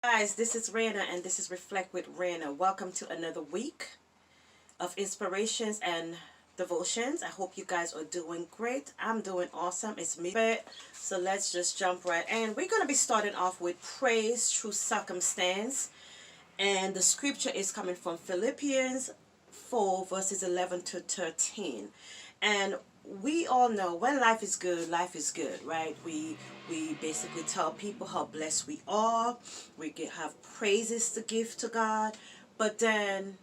Guys, this is Raina and this is Reflect with Raina. Welcome to another week of inspirations and devotions. I hope you guys are doing great. I'm doing awesome. It's me. So let's just jump right in. We're going to be starting off with praise through circumstance. And the scripture is coming from Philippians 4 verses 11 to 13. And we all know when life is good, right? We basically tell people how blessed we are. Have praises to give to God. But then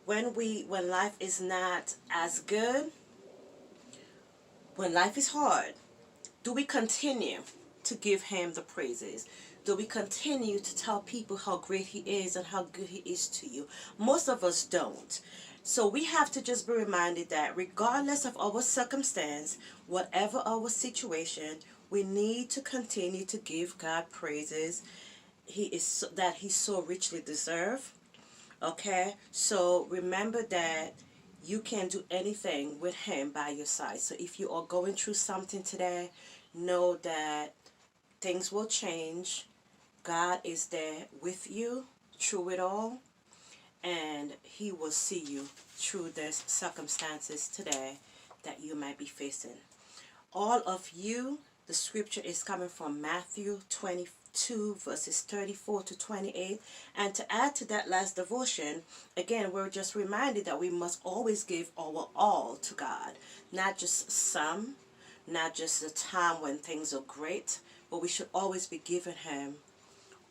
when life is not as good, when life is hard, do we continue to give him the praises? Do we continue to tell people how great he is and how good he is to you? Most of us don't. So we have to just be reminded that regardless of our circumstance, whatever our situation, we need to continue to give God praises. That he so richly deserves. Okay? So remember that you can do anything with him by your side. So if you are going through something today, know that things will change. God is there with you through it all, and he will see you through the circumstances today that you might be facing. All of you, the scripture is coming from Matthew 22 verses 34 to 28. And to add to that last devotion, again, we're just reminded that we must always give our all to God. Not just some, not just the time when things are great, but we should always be giving him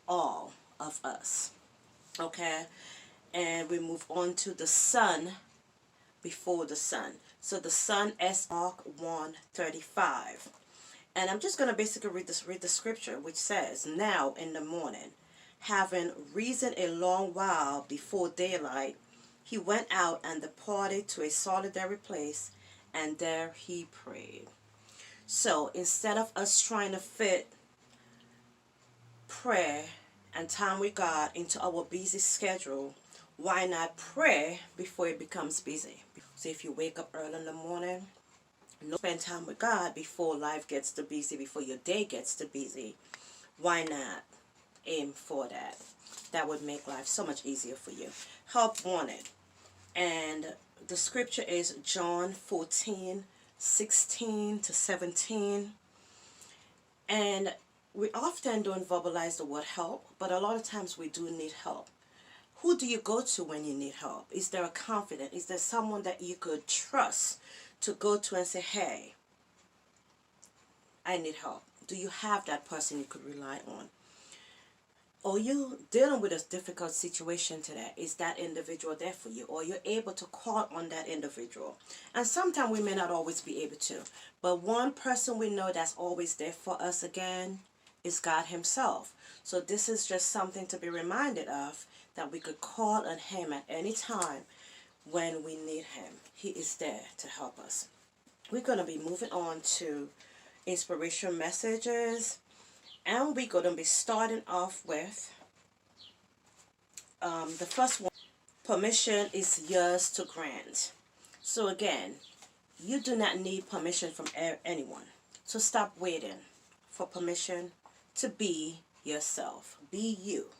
all of us. Okay? And we move on to the sun before the sun. So the sun is Mark 1:35. And I'm just going to basically read the scripture, which says, "Now in the morning, having risen a long while before daylight, he went out and departed to a solitary place, and there he prayed." So instead of us trying to fit prayer and time with God into our busy schedule, why not pray before it becomes busy? So if you wake up early in the morning, spend time with God before life gets too busy, before your day gets too busy. Why not aim for that? That would make life so much easier for you. Help wanted. And the scripture is John 14:16 to 17. And we often don't verbalize the word help, but a lot of times we do need help. Who do you go to when you need help? Is there a confidant? Is there someone that you could trust to go to and say, "Hey, I need help"? Do you have that person you could rely on? Or you dealing with a difficult situation today? Is that individual there for you? Or you're able to call on that individual? And sometimes we may not always be able to. But one person we know that's always there for us again is God himself. So this is just something to be reminded of, that we could call on him at any time when we need him. He is there to help us. We're going to be moving on to inspirational messages. And we're going to be starting off with the first one. Permission is yours to grant. So again, you do not need permission from anyone. So stop waiting for permission to be yourself. Be you.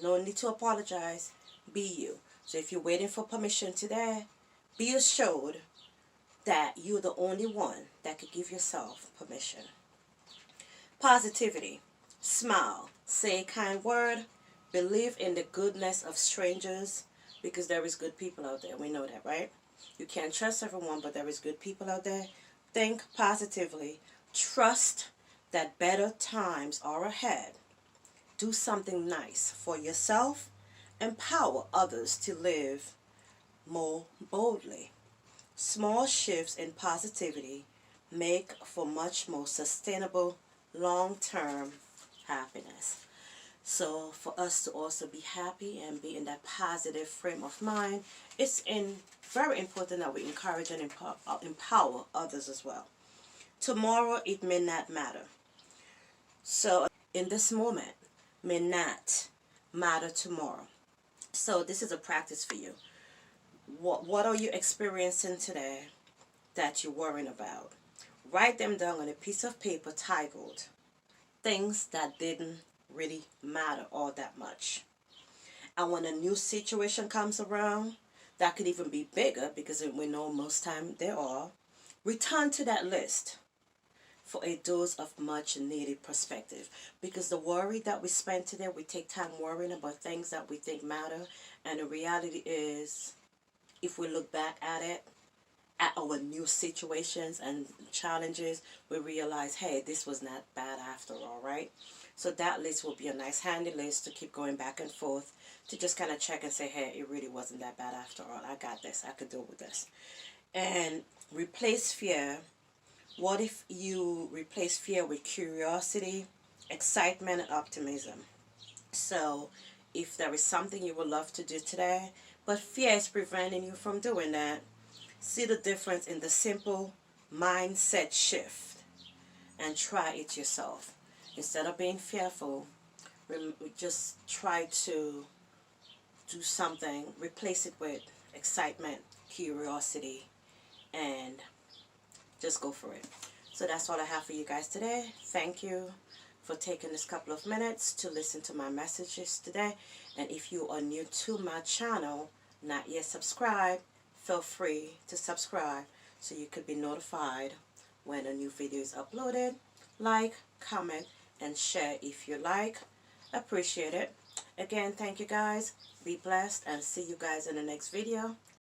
No need to apologize. Be you. So if you're waiting for permission today, be assured that you're the only one that could give yourself permission. Positivity. Smile. Say a kind word. Believe in the goodness of strangers, because there is good people out there. We know that, right? You can't trust everyone, but there is good people out there. Think positively. Trust that better times are ahead. Do something nice for yourself. Empower others to live more boldly. Small shifts in positivity make for much more sustainable long-term happiness. So for us to also be happy and be in that positive frame of mind, it's very important that we encourage and empower others as well. Tomorrow it may not matter. So in this moment may not matter tomorrow. So this is a practice for you. What are you experiencing today that you're worrying about? Write them down on a piece of paper titled "Things That Didn't really matter all that much. And when a new situation comes around, that could even be bigger, because we know most time they are, return to that list for a dose of much needed perspective. Because the worry that we spend today, we take time worrying about things that we think matter, and the reality is, if we look back at it, at our new situations and challenges, we realize, hey, this was not bad after all, right? So that list will be a nice handy list to keep going back and forth, to just kind of check and say, hey, it really wasn't that bad after all. I got this. I could deal with this. And replace fear. What if you replace fear with curiosity, excitement, and optimism? So if there is something you would love to do today, but fear is preventing you from doing that, see the difference in the simple mindset shift and try it yourself. Instead of being fearful, just try to do something, replace it with excitement, curiosity, and just go for it. So that's all I have for you guys today. Thank you for taking this couple of minutes to listen to my messages today. And if you are new to my channel, not yet subscribed, feel free to subscribe so you could be notified when a new video is uploaded. Like, comment, and share if you like. Appreciate it. Again, thank you guys. Be blessed, and see you guys in the next video.